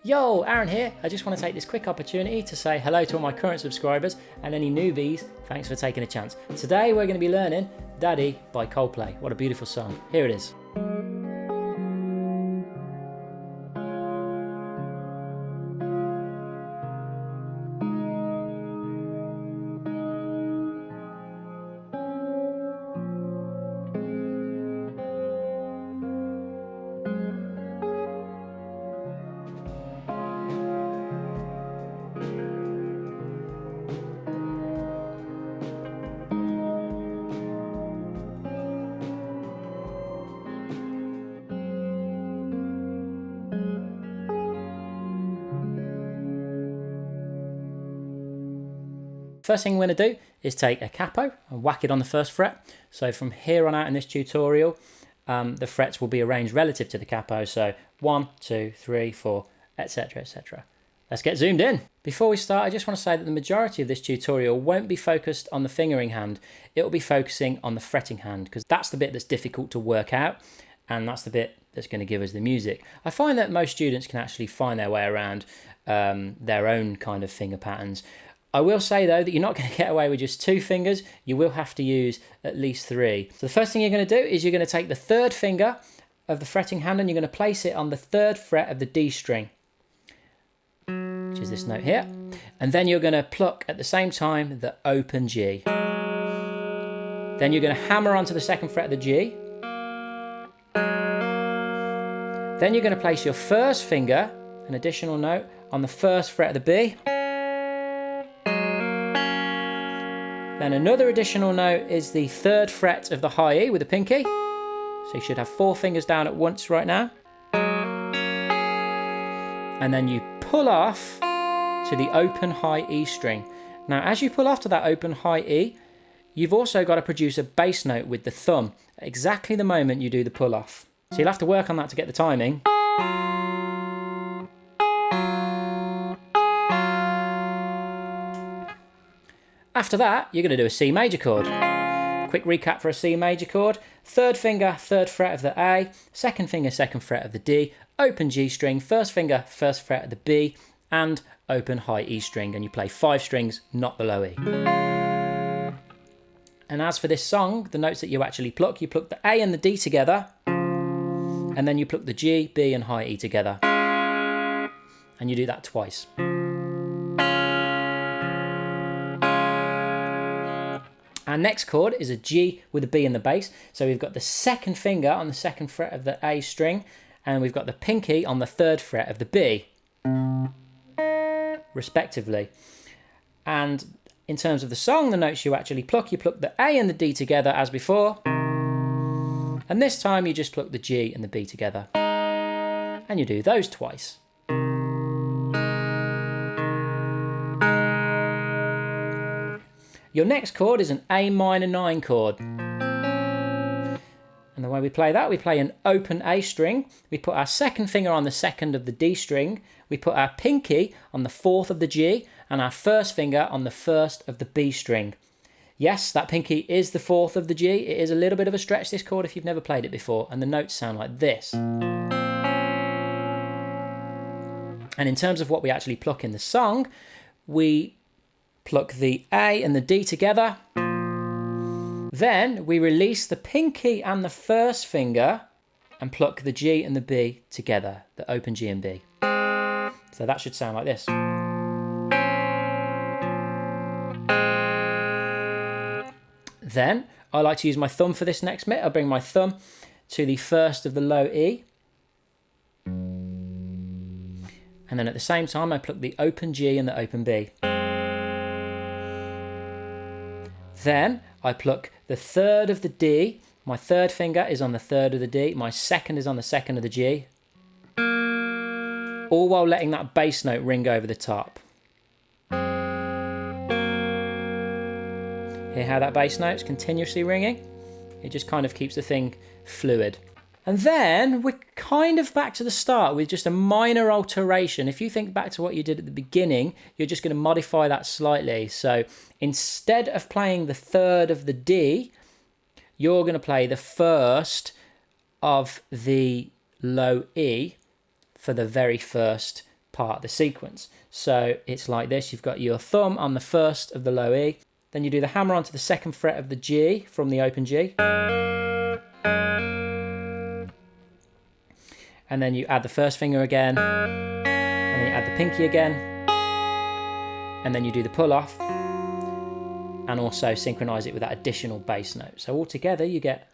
Yo, Aaron here. I just want to take this quick opportunity to say hello to all my current subscribers and any newbies. Thanks for taking a chance. Today we're going to be learning Daddy by Coldplay. What a beautiful song. Here it is. First thing we're going to do is take a capo and whack it on the first fret. So from here on out in this tutorial, the frets will be arranged relative to the capo. So 1, 2, 3, 4, etc, etc. Let's get zoomed in. Before we start, I just want to say that the majority of this tutorial won't be focused on the fingering hand. It will be focusing on the fretting hand because that's the bit that's difficult to work out and that's the bit that's going to give us the music. I find that most students can actually find their way around their own kind of finger patterns. I will say though that you're not going to get away with just 2 fingers. You will have to use at least 3. So the first thing you're going to do is you're going to take the 3rd finger of the fretting hand and you're going to place it on the 3rd fret of the D string, which is this note here. And then you're going to pluck at the same time the open G. Then you're going to hammer onto the 2nd fret of the G. Then you're going to place your 1st finger, an additional note, on the 1st fret of the B. Then another additional note is the 3rd fret of the high E with the pinky. So you should have 4 fingers down at once right now. And then you pull off to the open high E string. Now as you pull off to that open high E, you've also got to produce a bass note with the thumb at exactly the moment you do the pull off. So you'll have to work on that to get the timing. After that, you're going to do a C major chord. Quick recap for a C major chord. 3rd finger, 3rd fret of the A, 2nd finger, 2nd fret of the D, open G string, 1st finger, 1st fret of the B, and open high E string. And you play 5 strings, not the low E. And as for this song, the notes that you actually pluck, you pluck the A and the D together, and then you pluck the G, B, and high E together. And you do that twice. Our next chord is a G with a B in the bass. So we've got the 2nd finger on the 2nd fret of the A string, and we've got the pinky on the 3rd fret of the B, respectively. And in terms of the song, the notes you actually pluck, you pluck the A and the D together as before. And this time you just pluck the G and the B together. And you do those twice. Your next chord is an A minor 9 chord. And the way we play that, we play an open A string. We put our 2nd finger on the 2nd of the D string. We put our pinky on the 4th of the G and our 1st finger on the 1st of the B string. Yes, that pinky is the 4th of the G. It is a little bit of a stretch, this chord, if you've never played it before. And the notes sound like this. And in terms of what we actually pluck in the song, we pluck the A and the D together. Then we release the pinky and the 1st finger and pluck the G and the B together, the open G and B. So that should sound like this. Then I like to use my thumb for this next bit. I'll bring my thumb to the 1st of the low E. And then at the same time I pluck the open G and the open B. Then I pluck the 3rd of the D. My 3rd finger is on the 3rd of the D. My 2nd is on the 2nd of the G. All while letting that bass note ring over the top. Hear how that bass note's continuously ringing? It just kind of keeps the thing fluid. And then we're kind of back to the start with just a minor alteration. If you think back to what you did at the beginning, you're just going to modify that slightly. So instead of playing the 3rd of the D, you're going to play the 1st of the low E for the very first part of the sequence. So it's like this. You've got your thumb on the first of the low E, then you do the hammer onto the second fret of the G from the open G, and then you add the first finger again, and then you add the pinky again, and then you do the pull off, and also synchronize it with that additional bass note. So altogether you get